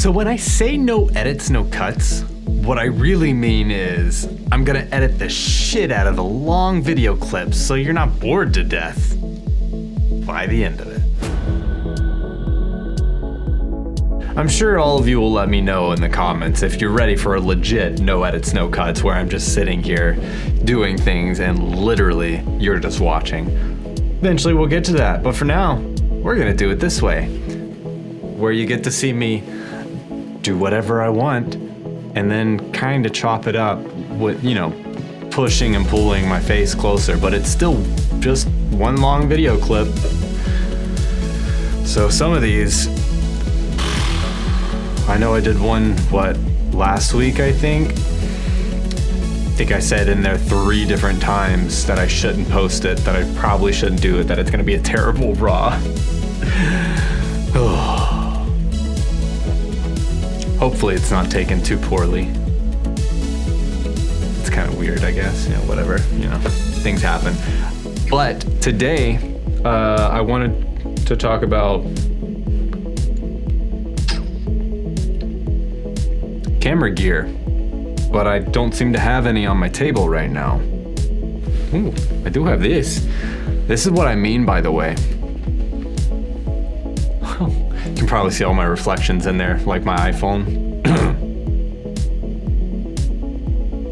So when I say no edits, no cuts, what I really mean is I'm gonna edit the shit out of the long video clips so you're not bored to death by the end of it. I'm sure all of you will let me know in the comments if you're ready for a legit no edits, no cuts where I'm just sitting here doing things and literally you're just watching. Eventually we'll get to that, but for now, we're gonna do it this way, where you get to see me do whatever I want and then kind of chop it up with, you know, pushing and pulling my face closer, but it's still just one long video clip. So some of these, I know I did one, last week, I think I said in there 3 different times that I shouldn't post it, that I probably shouldn't do it, that it's gonna be a terrible raw. Hopefully it's not taken too poorly. It's kind of weird, I guess, you know, whatever, you know, things happen. But today, I wanted to talk about camera gear, but I don't seem to have any on my table right now. Ooh, I do have this. This is what I mean, by the way. You can probably see all my reflections in there, like my iPhone.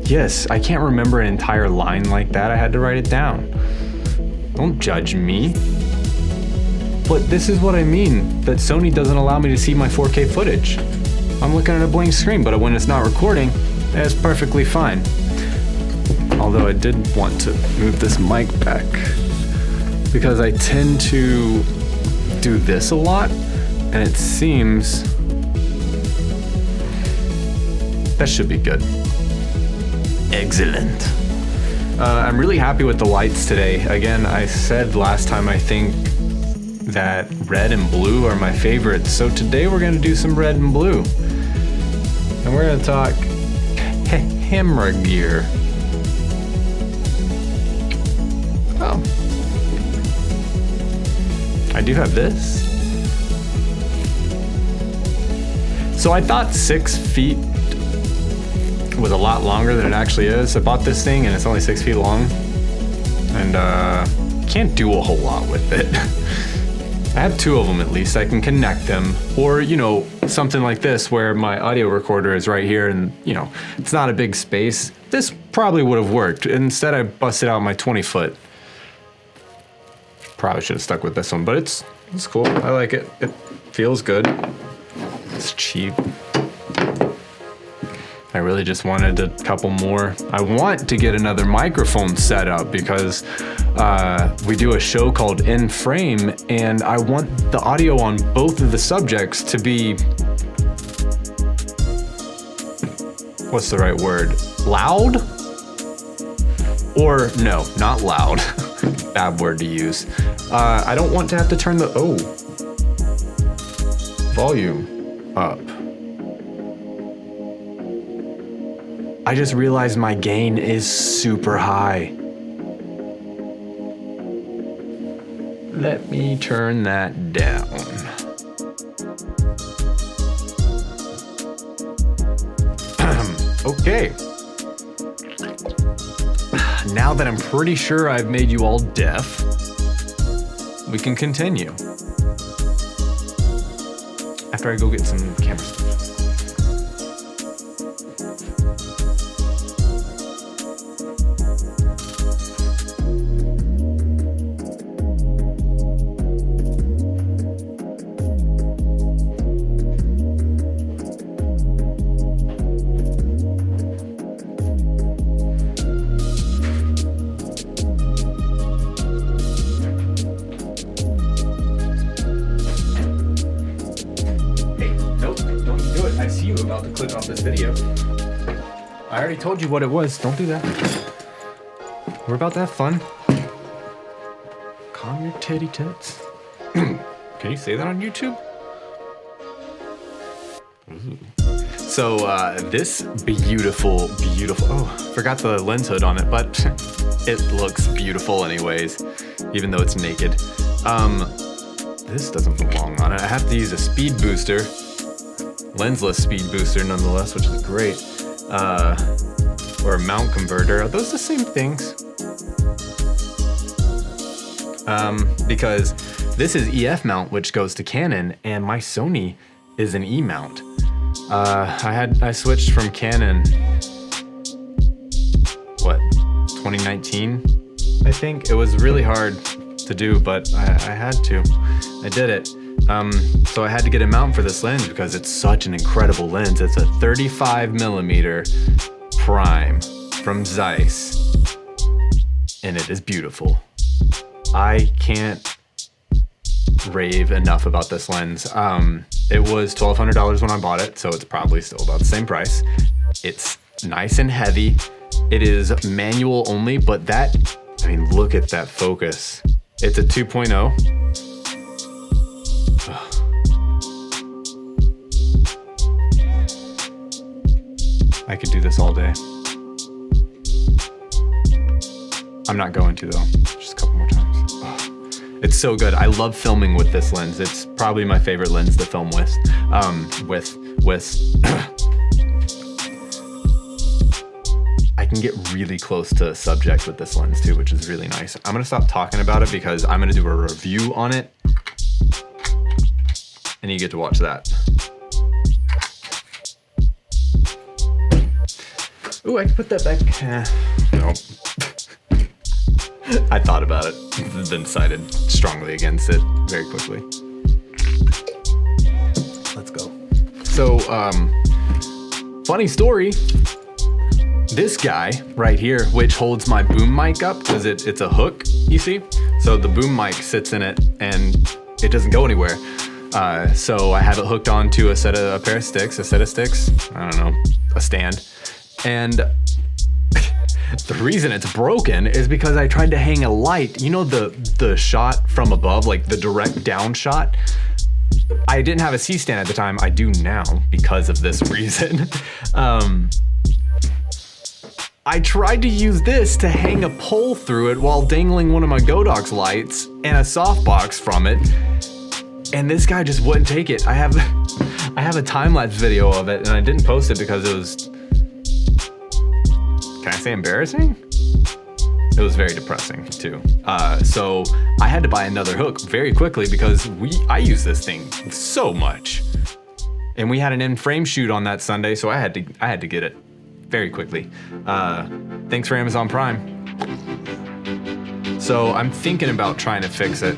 Yes, I can't remember an entire line like that. I had to write it down. Don't judge me. But this is what I mean, that Sony doesn't allow me to see my 4K footage. I'm looking at a blank screen, but when it's not recording, it's perfectly fine. Although I did want to move this mic back because I tend to do this a lot, and it seems that should be good. Excellent. I'm really happy with the lights today. Again, I said last time, I think, that red and blue are my favorites. So today we're gonna do some red and blue. And we're gonna talk camera gear. Oh. I do have this. So I thought 6 feet was a lot longer than it actually is. I bought this thing and it's only 6 feet long. And can't do a whole lot with it. I have 2 of them at least. I can connect them. Or, you know, something like this where my audio recorder is right here and, you know, it's not a big space. This probably would have worked. Instead, I busted out my 20-foot. Probably should have stuck with this one, but it's cool. I like it. It feels good. It's cheap. I really just wanted a couple more. I want to get another microphone set up because we do a show called In Frame, and I want the audio on both of the subjects to be, what's the right word? Loud? Or no, not loud. Bad word to use. I don't want to have to turn the, volume up. I just realized my gain is super high. Let me turn that down. Okay. Now that I'm pretty sure I've made you all deaf, we can continue. After I go get some camera stuff. About to click off this video. I already told you what it was. Don't do that. We're about to have fun. Calm your titty tits. Can you say that on YouTube? Ooh. So this beautiful, oh, forgot the lens hood on it, but it looks beautiful anyways, even though it's naked. This doesn't belong on it. I have to use a speed booster. lensless speed booster nonetheless, which is great. Or a mount converter. Are those the same things? Because this is EF mount, which goes to Canon, and my Sony is an E mount. I switched from Canon, 2019, I think. It was really hard to do, but I had to. I did it. So I had to get a mount for this lens because it's such an incredible lens. It's a 35mm prime from Zeiss, and it is beautiful. I can't rave enough about this lens. It was $1,200 when I bought it, so it's probably still about the same price. It's nice and heavy. It is manual only, but look at that focus. It's a 2.0. I could do this all day. I'm not going to though, just a couple more times. It's so good. I love filming with this lens. It's probably my favorite lens to film with. I can get really close to subject with this lens too, which is really nice. I'm gonna stop talking about it because I'm gonna do a review on it, and you get to watch that. Ooh, I can put that back. No. I thought about it, then decided strongly against it very quickly. Let's go. So, funny story. This guy right here, which holds my boom mic up, because it's a hook, you see? So the boom mic sits in it and it doesn't go anywhere. So I have it hooked onto a set of a set of sticks, I don't know, a stand. And the reason it's broken is because I tried to hang a light. You know the shot from above, like the direct down shot? I didn't have a C-stand at the time. I do now because of this reason. I tried to use this to hang a pole through it while dangling one of my Godox lights and a softbox from it. And this guy just wouldn't take it. I have a time-lapse video of it, and I didn't post it because it was, can I say embarrassing? It was very depressing too. So I had to buy another hook very quickly because I use this thing so much. And we had an in-frame shoot on that Sunday, so I had to get it very quickly. Thanks for Amazon Prime. So I'm thinking about trying to fix it,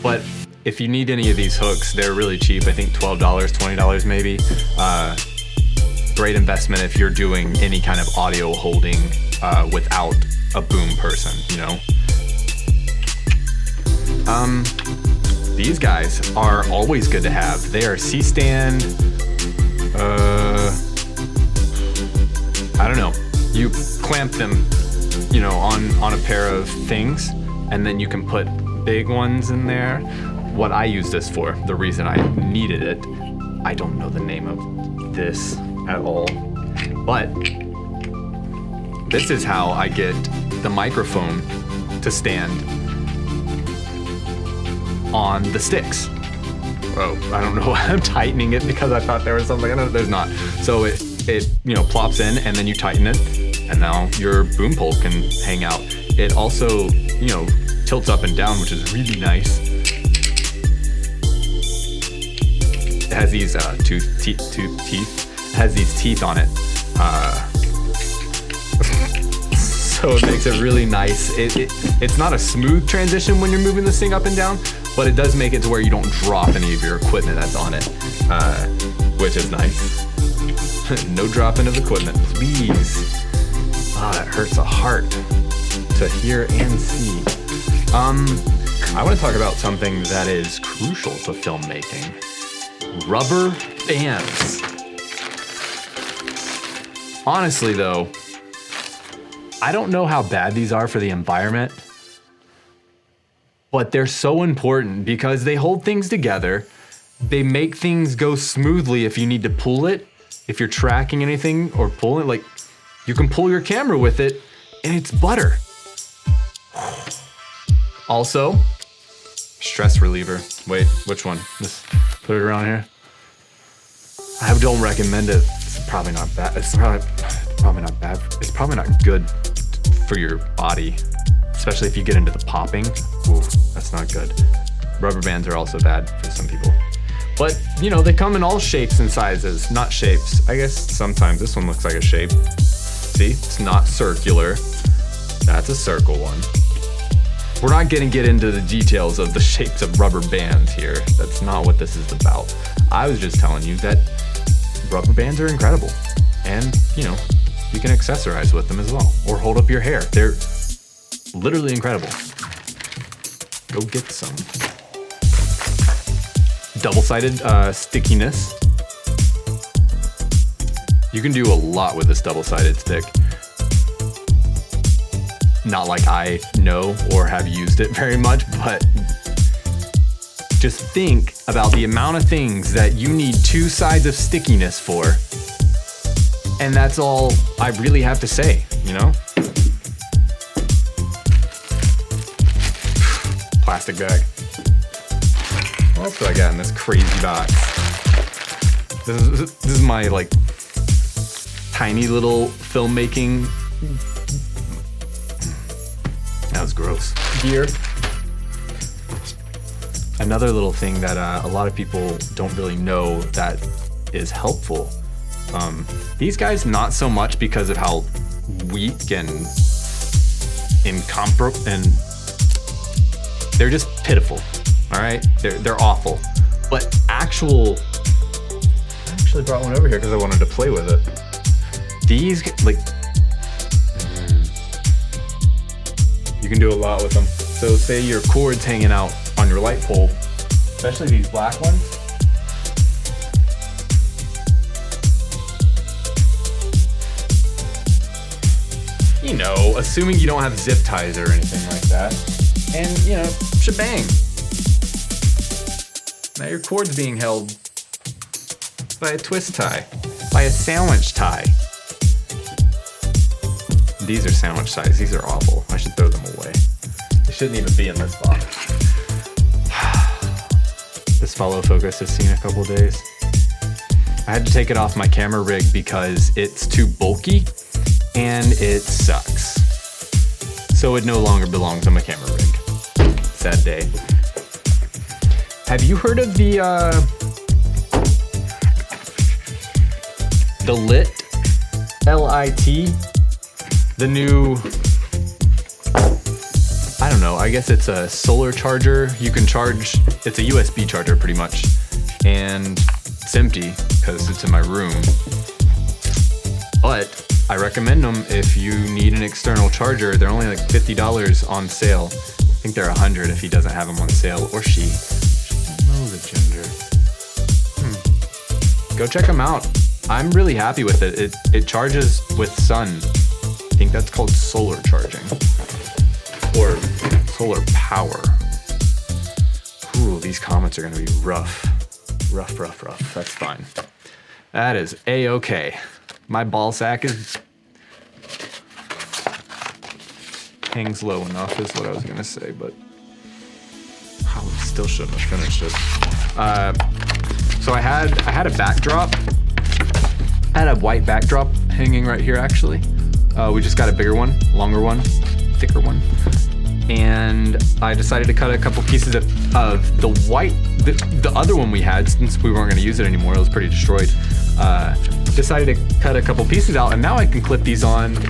but if you need any of these hooks, they're really cheap. I think $12, $20 maybe. Great investment if you're doing any kind of audio holding without a boom person, you know? These guys are always good to have. They are C-stand, I don't know. You clamp them, you know, on a pair of things, and then you can put big ones in there. What I use this for, the reason I needed it, I don't know the name of this at all, but this is how I get the microphone to stand on the sticks. Oh, I don't know why I'm tightening it because I thought there was something in it. There's not. So it you know, plops in and then you tighten it, and now your boom pole can hang out. It also, you know, tilts up and down, which is really nice. It has these teeth. It has these teeth on it. So it makes it really nice. It's not a smooth transition when you're moving this thing up and down, but it does make it to where you don't drop any of your equipment that's on it, which is nice. No dropping of equipment, please. That hurts the heart to hear and see. I want to talk about something that is crucial to filmmaking. Rubber bands. Honestly though, I don't know how bad these are for the environment, but they're so important because they hold things together. They make things go smoothly if you need to pull it. If you're tracking anything or pulling, like, you can pull your camera with it and it's butter. Also, stress reliever. Wait, which one? Just put it around here. I don't recommend it. It's probably not bad. It's probably not bad. It's probably not good for your body, especially if you get into the popping. Ooh, that's not good. Rubber bands are also bad for some people. But, you know, they come in all shapes and sizes. Not shapes. I guess sometimes this one looks like a shape. See, it's not circular. That's a circle one. We're not gonna get into the details of the shapes of rubber bands here. That's not what this is about. I was just telling you that rubber bands are incredible. And, you know, you can accessorize with them as well, or hold up your hair. They're literally incredible. Go get some. Double-sided stickiness. You can do a lot with this double-sided stick. Not like I know or have used it very much, but just think about the amount of things that you need two sides of stickiness for. And that's all I really have to say, you know? Plastic bag. What else do I got in this crazy box? This is my like tiny little filmmaking. That was gross. Gear. Another little thing that a lot of people don't really know that is helpful. These guys, not so much because of how weak and incomparable, and they're just pitiful. All right, they're awful. But I actually brought one over here because I wanted to play with it. These, like, you can do a lot with them. So say your cord's hanging out on your light pole, especially these black ones. You know, assuming you don't have zip ties or anything like that. And, you know, shebang. Now your cord's being held by a twist tie, by a sandwich tie. These are sandwich ties. These are awful. I should throw them away. They shouldn't even be in this box. This follow focus has seen a couple days. I had to take it off my camera rig because it's too bulky and it sucks. So it no longer belongs on my camera rig. Sad day. Have you heard of the LIT, L-I-T? The new, I don't know, I guess it's a solar charger. You can charge, it's a USB charger pretty much. And it's empty because it's in my room. But I recommend them if you need an external charger. They're only like $50 on sale. I think they're $100 if he doesn't have them on sale, or she. I don't know the gender. Go check them out. I'm really happy with it. It charges with sun. I think that's called solar charging or solar power. Ooh, these comments are gonna be rough. Rough. That's fine. That is A-okay. My ball sack hangs low enough is what I was gonna say, but I still shouldn't have finished it. So I had a backdrop. I had a white backdrop hanging right here actually. We just got a bigger one, longer one, thicker one. And I decided to cut a couple pieces of the white, the other one we had, since we weren't gonna use it anymore, it was pretty destroyed. Decided to cut a couple pieces out, and now I can clip these on to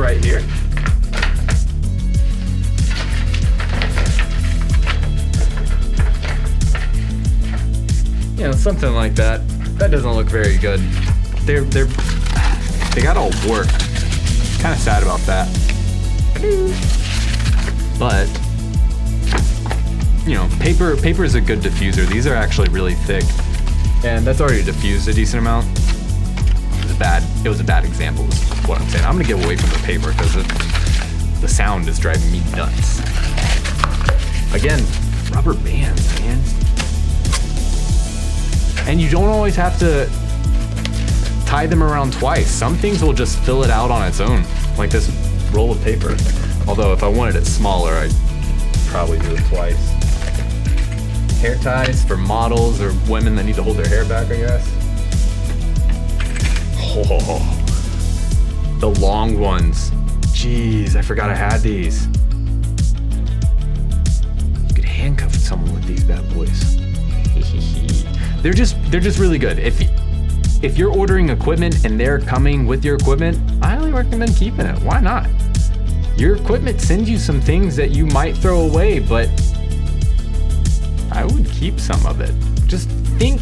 right here. You know, something like that. That doesn't look very good. They got all warped. Kind of sad about that. But, you know, paper is a good diffuser. These are actually really thick, and that's already diffused a decent amount. It was a bad example is what I'm saying. I'm gonna get away from the paper because the sound is driving me nuts. Again, rubber bands, man. And you don't always have to tie them around twice. Some things will just fill it out on its own, like this roll of paper. Although if I wanted it smaller, I'd probably do it twice. Hair ties for models or women that need to hold their hair back, I guess. Oh, the long ones. Jeez, I forgot I had these. You could handcuff someone with these bad boys. They're just really good. If you're ordering equipment and they're coming with your equipment, I highly recommend keeping it. Why not? Your equipment sends you some things that you might throw away, but I would keep some of it. Just think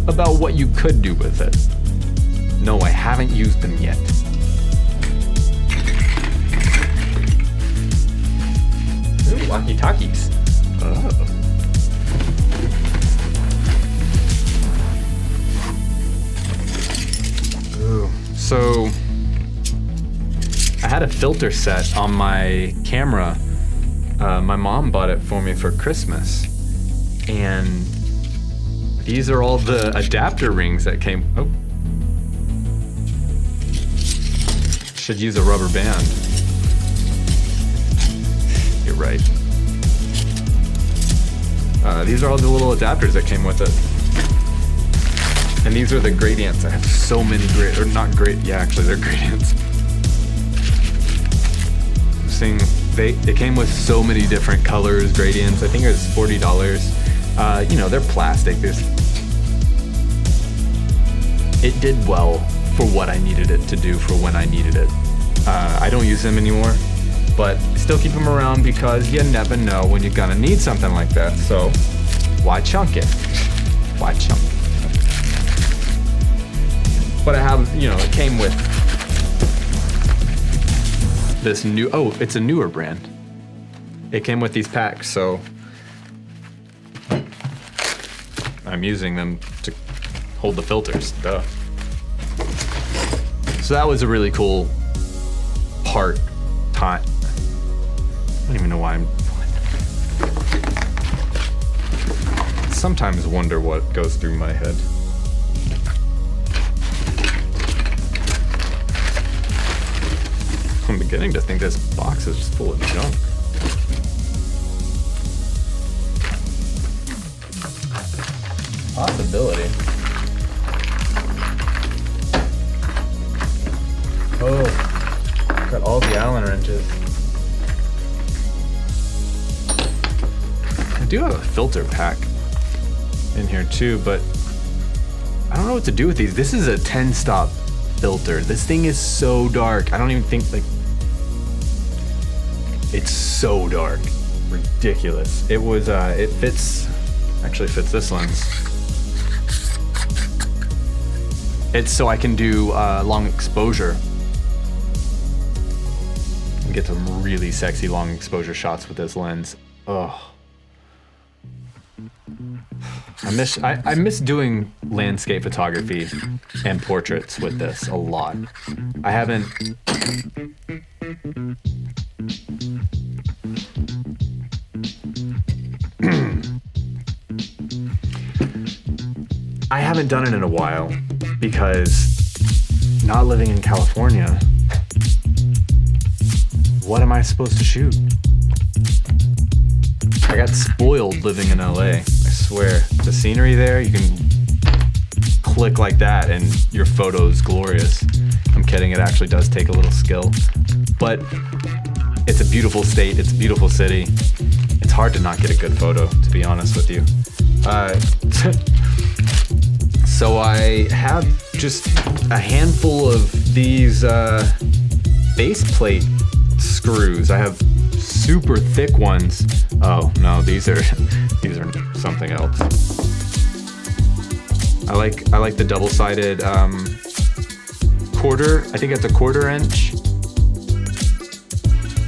about what you could do with it. No, I haven't used them yet. Ooh, walkie-talkies. Oh. Ooh. So, I had a filter set on my camera. My mom bought it for me for Christmas. And these are all the adapter rings that came. Oh. Should use a rubber band. You're right. These are all the little adapters that came with it. And these are the gradients. I have so many actually they're gradients. They came with so many different colors, gradients. I think it was $40. They're plastic. It did well for what I needed it to do for when I needed it. I don't use them anymore, but still keep them around because you never know when you're gonna need something like that. So why chunk it? Why chunk it? But I have, it came with this it's a newer brand. It came with these packs, so I'm using them to hold the filters, duh. So that was a really cool part. I don't even know why I'm... Sometimes wonder what goes through my head. I'm beginning to think this box is just full of junk. Possibility. Oh, got all the Allen wrenches. I do have a filter pack in here too, but I don't know what to do with these. This is a 10-stop filter. This thing is so dark. I don't even think it's so dark. Ridiculous. It was, actually fits this lens. It's so I can do long exposure. And get some really sexy long exposure shots with this lens. Oh. I miss doing landscape photography and portraits with this a lot. I haven't... I haven't done it in a while because not living in California, what am I supposed to shoot? I got spoiled living in LA, I swear. The scenery there, you can click like that and your photo's glorious. I'm kidding, it actually does take a little skill. But it's a beautiful state, it's a beautiful city. It's hard to not get a good photo, to be honest with you. So I have just a handful of these base plate screws. I have super thick ones. Oh no, these are something else. I like the double-sided quarter. I think it's a 1/4 inch.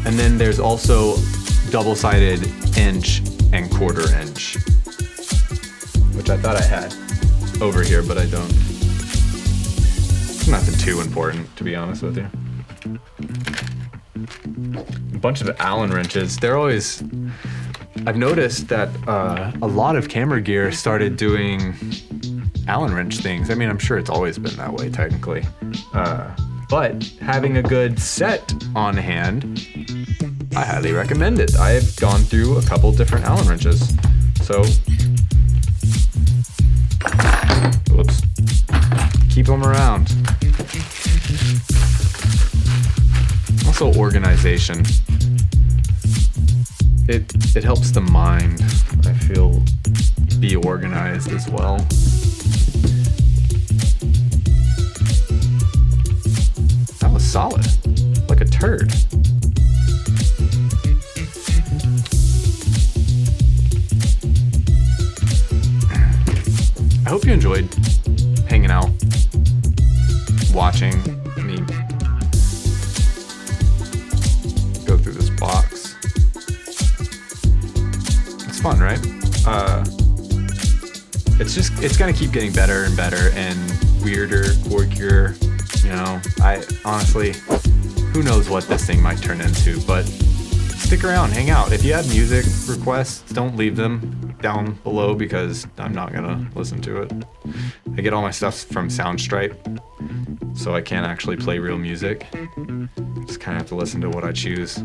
And then there's also double-sided inch and 1/4 inch, which I thought I had over here, but I don't. It's nothing too important, to be honest with you. A bunch of Allen wrenches. They're always... I've noticed that a lot of camera gear started doing Allen wrench things. I mean, I'm sure it's always been that way, technically. But having a good set on hand, I highly recommend it. I have gone through a couple different Allen wrenches. So Whoops. Keep them around. Also, organization. It helps the mind, I feel, be organized as well. That was solid. Like a turd. I hope you enjoyed hanging out, watching me go through this box. It's fun, right? It's gonna keep getting better and better and weirder, quirkier. You know, I honestly, who knows what this thing might turn into, but stick around, hang out. If you have music requests, don't leave them down below because I'm not gonna listen to it. I get all my stuff from Soundstripe, so I can't actually play real music. Just kind of have to listen to what I choose.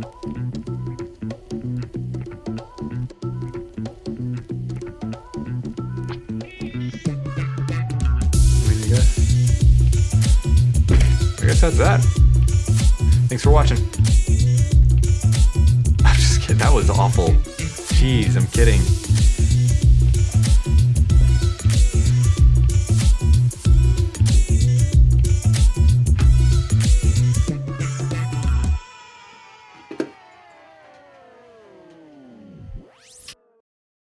I guess that's that. Thanks for watching. I'm just kidding. That was awful. Jeez, I'm kidding.